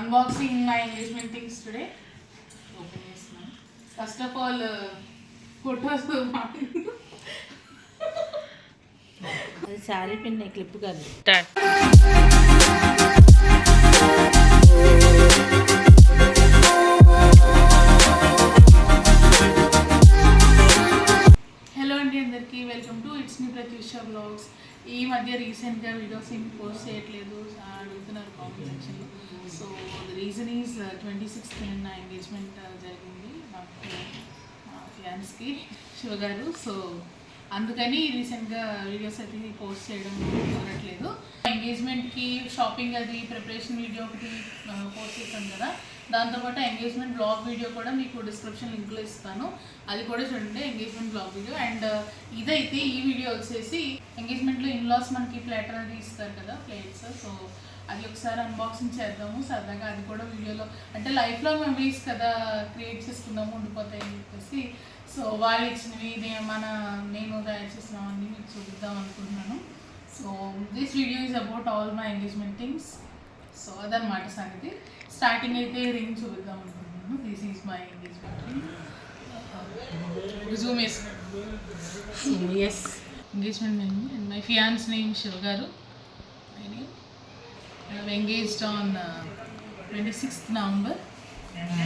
unboxing my engagement things today. Open this now. First of all, photos. అది sorry pin clip కాదు. Hello అండి అందరికీ, welcome to it's me Pratyusha blogs. ఈ మధ్య రీసెంట్గా వీడియోస్ ఏం పోస్ట్ చేయట్లేదు అడుగుతున్నారు కామెంట్ సెక్షన్లో. So the reason is 26th నా ఎంగేజ్మెంట్ జరిగింది మా ఫియాన్స్కి శివ గారు. సో అందుకని రీసెంట్గా వీడియోస్ అయితే పోస్ట్ చేయడం కుదరట్లేదు. ఎంగేజ్మెంట్కి షాపింగ్ అది ప్రిపరేషన్ వీడియో ఒకటి పోస్ట్ చేశాను కదా, దాంతోపాటు ఎంగేజ్మెంట్ బ్లాగ్ వీడియో కూడా మీకు డిస్క్రిప్షన్ లింక్లో ఇస్తాను, అది కూడా చూడండి ఎంగేజ్మెంట్ బ్లాగ్ వీడియో. అండ్ ఇదైతే ఈ వీడియో వచ్చేసి ఎంగేజ్మెంట్లో ఇన్లాస్ మనకి ప్లేటర్ అది ఇస్తారు కదా, ప్లేట్స్. సో అది ఒకసారి అన్బాక్సింగ్ చేద్దాము సరదాగా. అది కూడా వీడియోలో అంటే లైఫ్ లాంగ్ మెమరీస్ కదా క్రియేట్ చేసుకుందాము, ఉండిపోతాయి అని చెప్పేసి. సో వాళ్ళు ఇచ్చినవి నేను తయారు చేసినవన్నీ మీకు చూపిద్దాం అనుకుంటున్నాను. So this video is about all my engagement things. సో అదనమాట సంగతి. స్టార్టింగ్ అయితే రింగ్ చూపిద్దాం అనుకుంటున్నాను. This is my engagement ring. Zoom వేసుకోండి. Yes, engagement ring and my fiance name Shiva గారు. My name engaged on 26th November.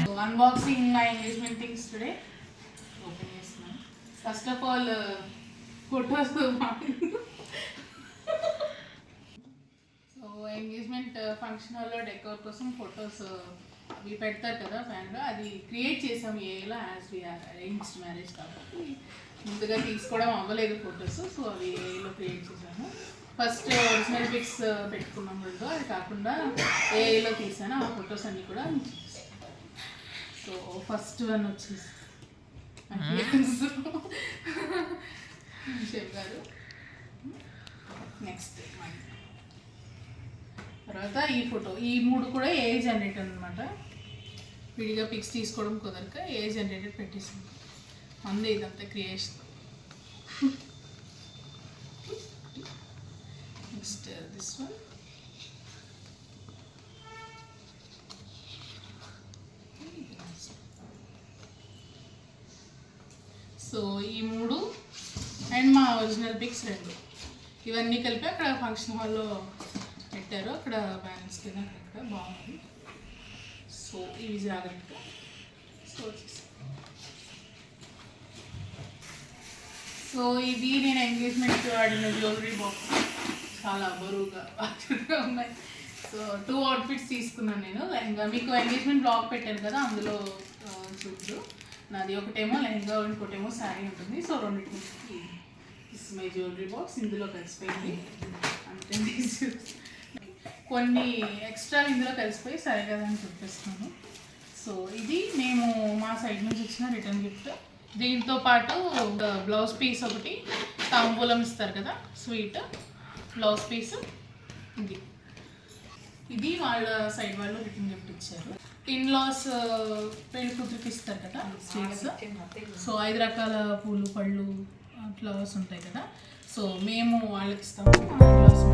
So unboxing my engagement things today. Open this now. First of all, photos. So engagement function hall decor కోసం photos అవి పెడతారు కదా ఫ్యాన్లో, అది create చేసాం ఏలో as we are arranged marriage కాబట్టి ముందుగా తీసుకోవడం అవ్వలేదు ఫొటోస్. సో అవి ఏలో క్రియేట్ చేశాను. ఫస్ట్ ఒరిజినల్ పిక్స్ పెట్టుకున్నాం రెండు, అది కాకుండా ఏఐలో తీసాను ఆ ఫొటోస్ అన్నీ కూడా. సో ఫస్ట్ వన్ వచ్చేసి శివ్ గారు. నెక్స్ట్ తర్వాత ఈ ఫోటో, ఈ మూడు కూడా ఏఐ జనరేటర్ అనమాట. విడిగా పిక్స్ తీసుకోవడం కుదరక ఏఐ జనరేటర్ పెట్టేసింది. అందే ఇదంతా creation. Next this one. So ఈ మూడు అండ్ మా ఒరిజినల్ పిక్స్ రెండు, ఇవన్నీ కలిపి అక్కడ ఫంక్షన్ హాల్లో పెట్టారు. అక్కడ బ్యాలెన్స్ కింద అక్కడ బాగుంది. సో ఇవి జాగ్రత్తగా స్టోర్ చేస్తాను. సో ఇది నేను ఎంగేజ్మెంట్కి వాడిన జ్యువెలరీ బాక్స్, చాలా బరువుగా బాగా ఉన్నాయి. సో 2 అవుట్ఫిట్స్ తీసుకున్నాను నేను. లెహంగా మీకు ఎంగేజ్మెంట్ బ్లాగ్ పెట్టాను కదా, అందులో చూద్దు. నాది ఒకటేమో లెహంగా, ఇంకోటేమో శారీ ఉంటుంది. సో రెండింటికి ఇస్ మై జ్యువెలరీ బాక్స్. ఇందులో కలిసిపోయింది అంటే కొన్ని ఎక్స్ట్రా ఇందులో కలిసిపోయి సరే కదా అని చెప్పేస్తున్నాను. సో ఇది మేము మా సైడ్ నుంచి వచ్చిన రిటర్న్ గిఫ్ట్. దీంతో పాటు బ్లౌజ్ పీస్ ఒకటి, తాంబూలం ఇస్తారు కదా స్వీట్ బ్లౌజ్ పీస్, ఇది వాళ్ళ సైడ్ వాళ్ళు రిటర్న్ గిఫ్ట్ ఇచ్చారు. ఇన్లాస్ పెళ్లి కూతురికి ఇస్తారు కదా స్వీట్స్. సో 5 రకాల పూలు పళ్ళు ఫ్లవర్స్ ఉంటాయి కదా, సో మేము వాళ్ళకి ఇస్తాము. In-laws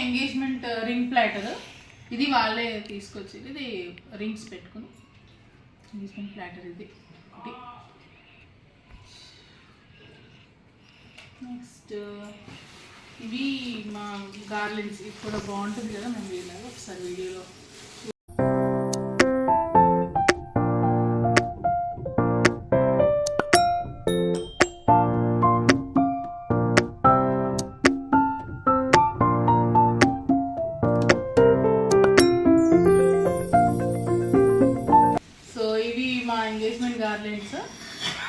engagement ring platter. ఇది వాళ్ళే తీసుకొచ్చేది. ఇది రింగ్స్ పెట్టుకుని ఎంగేజ్మెంట్ ప్లాటర్ ఇది ఒకటి. నెక్స్ట్ ఇవి మా గార్లెండ్స్. ఇది కూడా బాగుంటుంది కదా, మేము ఇలాగా ఒకసారి వీడియోలో. ఎంగేజ్మెంట్ గార్లెండ్స్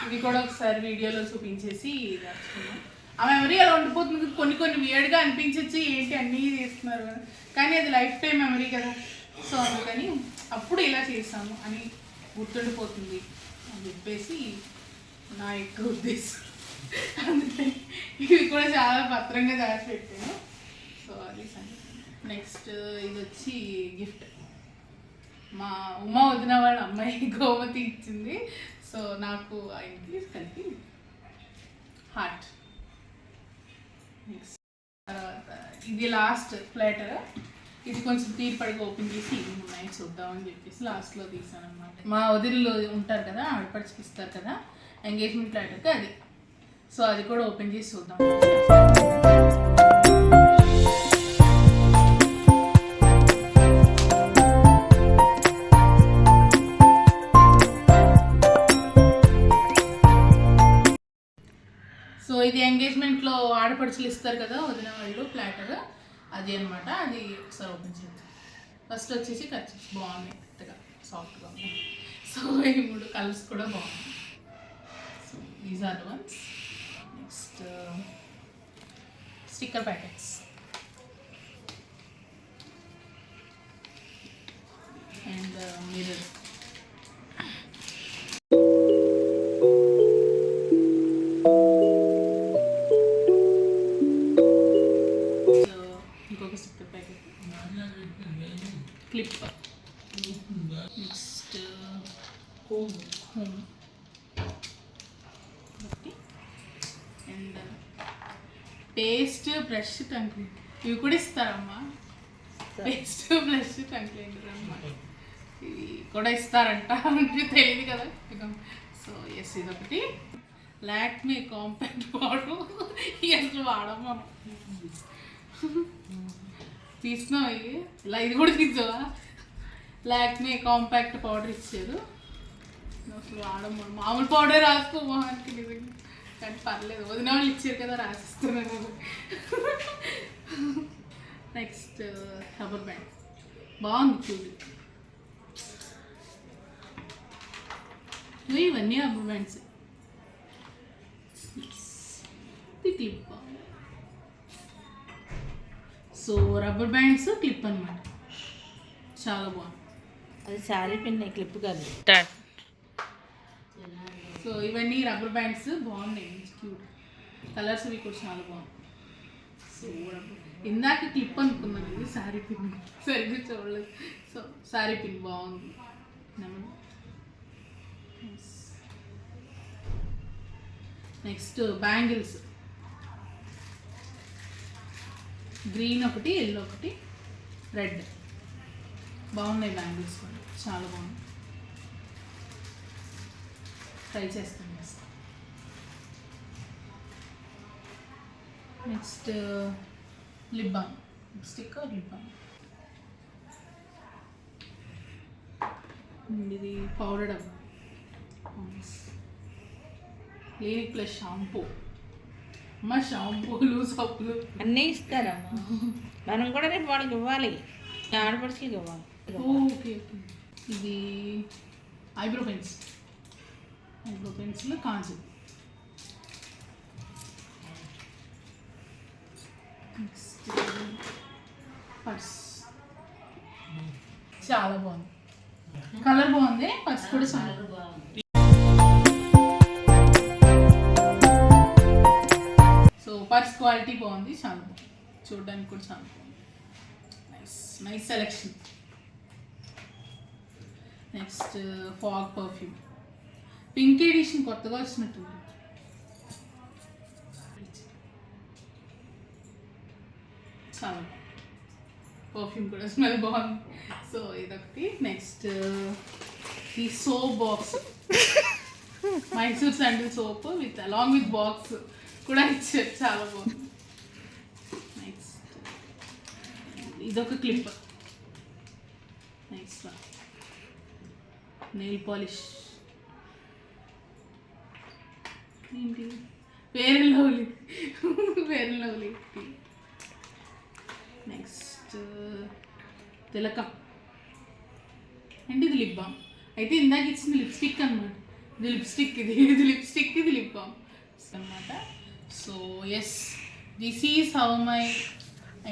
ఇవి కూడా ఒకసారి వీడియోలో చూపించేసి దాచుకున్నాం. ఆ మెమరీ అలా ఉండిపోతుంది. కొన్ని వియర్డ్గా అనిపించచ్చు, ఏంటి అన్నీ చేస్తున్నారు కానీ అది లైఫ్ టైం మెమరీ కదా. సో అందుకని అప్పుడు ఇలా చేసాము అని గుర్తుండిపోతుంది అని చెప్పేసి నా యొక్క ఉద్దేశం. అందుకే ఇవి కూడా చాలా భద్రంగా దాచి పెట్టాను. సో అది నెక్స్ట్ ఇది వచ్చి గిఫ్ట్ మా ఉమా వదిన వాళ్ళ అమ్మాయి గోమతి ఇచ్చింది. సో నాకు ఆయనకి కలిపి హార్ట్. నెక్స్ట్ తర్వాత ఇది లాస్ట్ ప్లేటర్. ఇది కొంచెం తీర్పడిగా ఓపెన్ చేసి ఇవి ఉన్నాయి చూద్దామని చెప్పేసి లాస్ట్లో తీసాను అనమాట. మా వదిలిలో ఉంటారు కదా, ఆడపడిచికి ఇస్తారు కదా ఎంగేజ్మెంట్ ప్లేటర్కి, అది. సో అది కూడా ఓపెన్ చేసి చూద్దాం. సో ఇది ఎంగేజ్మెంట్లో ఆడపడుచులు ఇస్తారు కదా వదిన వాళ్ళు ప్లాటర్, అది అనమాట. అది ఒకసారి ఓపెన్ చేద్దాం. ఫస్ట్ వచ్చేసి కర్చీఫ్ బాగున్నాయి, పెద్దగా సాఫ్ట్గా ఉన్నాయి. సో ఈ 3 కలర్స్ కూడా బాగున్నాయి. So these are the ones. Next sticker packets and mirror. ఇంకొక స్టిక్కర్ ప్యాకెట్, క్లిప్, నెక్స్ట్ హోమ్ అండ్ పేస్ట్, బ్రష్, కంక్లీన్. ఇవి కూడా ఇస్తారమ్మా. పేస్ట్, బ్రష్, కంక్లీన్ అన్నమాట. ఇవి కూడా ఇస్తారంట, మనకి తెలియదు కదా. సో ఎస్, ఇదొకటి లాక్మే కాంపాక్ట్ పౌడర్. అసలు వాడము మనం. తీసుకున్నావు ఇవి ఇలా, ఇది కూడా తీసావా? లాక్మే కాంపాక్ట్ పౌడర్ ఇచ్చారు. అసలు వాడము, మామూలు పౌడర్ రాసుకో మొహానికి నిజంగా, కానీ పర్లేదు వదిన వాళ్ళు ఇచ్చారు కదా రాసిస్తున్నారు. నెక్స్ట్ రబ్బర్ బ్యాండ్ బాగుంది చూడు. ఇవన్నీ rubber bands. Clip. So rubber bands, clip అనమాట. చాలా బాగుంది. అది శారీ పిన్ క్లిప్ కాదు. సో ఇవన్నీ రబ్బర్ బ్యాండ్స్ బాగున్నాయి, క్యూట్ కలర్స్. ఇవి కూడా చాలా బాగుంది. సో ఇందాక క్లిప్ అనుకున్నాను, ఇది శారీ పిన్ సరిగ్గా చూడలేదు. సో శారీ పిన్ బాగుంది. నెక్స్ట్ బ్యాంగిల్స్, గ్రీన్ ఒకటి, ఎల్లో ఒకటి, రెడ్. బాగున్నాయి బ్యాంగిల్స్ కూడా, చాలా బాగుంది. ట్రై చేస్తాను. Next lip balm, lipstick, lip balm. ఇది పౌడర్ డబ్బా, క్లినిక్ ప్లస్ షాంపూ. అమ్మ షాంపూలు, సబ్బులు అన్నీ ఇస్తారమ్మా. మనం కూడా రేపు వాళ్ళకి ఇవ్వాలి, ఆడపడికి ఇవ్వాలి. Okay okay. ఇది eyebrow pens, eyebrow pencil, kajal. Next purse, చాలా బాగుంది, కలర్ బాగుంది. పర్స్ కూడా చాలా బాగుంది. సో పర్స్ క్వాలిటీ బాగుంది, చాలా బాగుంది, చూడడానికి కూడా చాలా బాగుంది. Nice nice selection. Next fog perfume, pink edition కొత్తగా వచ్చినట్టుంది. చాలా పర్ఫ్యూమ్ కూడా స్మెల్ బాగుంది. సో ఇదొకటి. నెక్స్ట్ ఈ soap box, Mysore sandal soap with along with box కూడా ఇచ్చారు, చాలా బాగుంది. నెక్స్ట్ ఇదొక క్లిప్. నెక్స్ట్ నెయిల్ పాలిష్, ఏంటి fair and lovely, fair and lovely. Next తిలకం అండ్ ఇది లిప్ బామ్. అయితే ఇందాక ఇచ్చింది లిప్స్టిక్ అనమాట, ఇది లిప్స్టిక్, ఇది లిప్స్టిక్, ఇది లిప్ బామ్ అనమాట. So yes, this is how my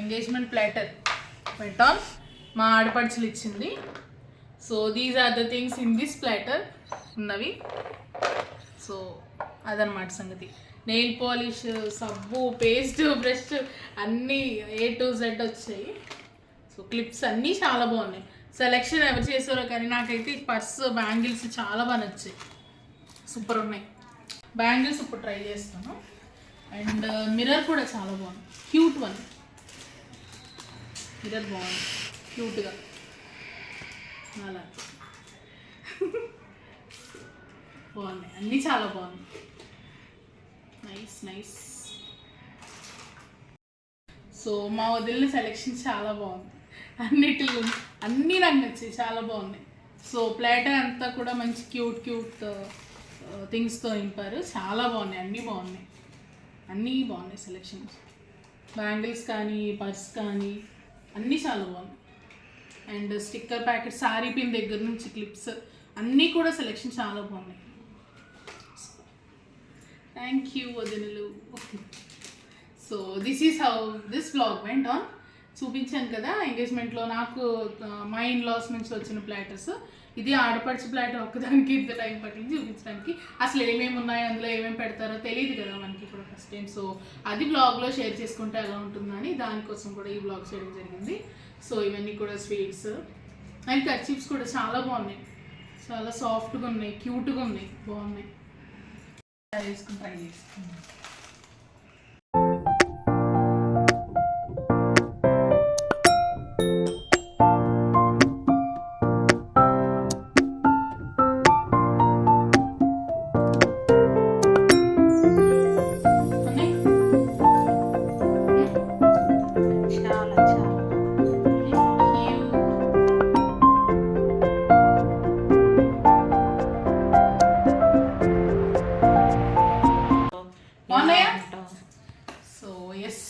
engagement platter went on. మా ఆడపడుచులు ఇచ్చింది. So these are the things in this platter ఉన్నవి. సో అదనమాట సంగతి. నెయిల్ పాలిష్, సబ్బు, పేస్ట్, బ్రష్ అన్నీ A to Z వచ్చాయి. సో క్లిప్స్ అన్నీ చాలా బాగున్నాయి. సెలెక్షన్ ఎవరు చేసారో కానీ నాకైతే పర్స్, బ్యాంగిల్స్ చాలా బాగా నచ్చాయి. సూపర్ ఉన్నాయి. బ్యాంగిల్స్ ఇప్పుడు ట్రై చేస్తాను. అండ్ మిర్రర్ కూడా చాలా బాగుంది. Cute one. మిర్రర్ బాగుంది, క్యూట్గా అలా బాగున్నాయి. అన్నీ చాలా బాగున్నాయి. నైస్. సో మా వదిలిన సెలెక్షన్ చాలా బాగుంది. అన్నీ నాకు నచ్చాయి, చాలా బాగున్నాయి. సో ప్లాటర్ అంతా కూడా మంచి క్యూట్ థింగ్స్తో నింపారు. చాలా బాగున్నాయి, అన్నీ బాగున్నాయి సెలెక్షన్స్. బ్యాంగిల్స్ కానీ, పర్స్ కానీ అన్నీ చాలా బాగున్నాయి. And sticker packet, sorry pin దగ్గర నుంచి క్లిప్స్ అన్నీ కూడా సెలెక్షన్ చాలా బాగున్నాయి. థ్యాంక్ యూ వదినలు. So this is how this vlog went on. చూపించాను కదా ఎంగేజ్మెంట్లో నాకు మా ఇన్లాస్ నుంచి వచ్చిన ప్లాటర్స్. ఇది ఆడపడుచు ప్లాటర్ ఒక్కదానికి ఇంత టైం పట్టింది చూపించడానికి. అసలు ఏమేమి ఉన్నాయి, అందులో ఏమేమి పెడతారో తెలియదు కదా మనకి ఇప్పుడు ఫస్ట్ టైం. సో అది బ్లాగ్లో షేర్ చేసుకుంటే ఎలా ఉంటుందని దానికోసం కూడా ఈ బ్లాగ్ చేయడం జరిగింది. సో ఇవన్నీ కూడా స్వీట్స్ అండ్ కర్చీఫ్స్ కూడా చాలా బాగున్నాయి. చాలా సాఫ్ట్గా ఉన్నాయి, క్యూట్గా ఉన్నాయి, బాగున్నాయి. ట్రై చేసుకుంటాను. సో ఎస్,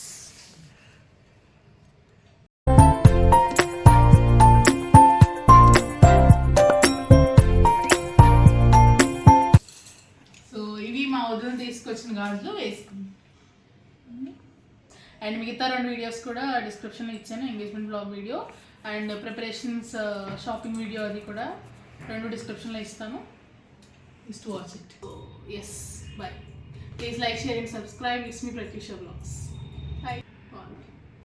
సో ఇవి మా వదిన తీసుకొచ్చిన గాజులు వేసుకుంది. అండ్ మిగతా 2 వీడియోస్ కూడా డిస్క్రిప్షన్లో ఇచ్చాను. Engagement blog video and preparations shopping video అది కూడా 2 డిస్క్రిప్షన్లో ఇస్తాను. Is to watch it. So yes, bye. Please like, share and subscribe. It's me Pratyusha Vlogs.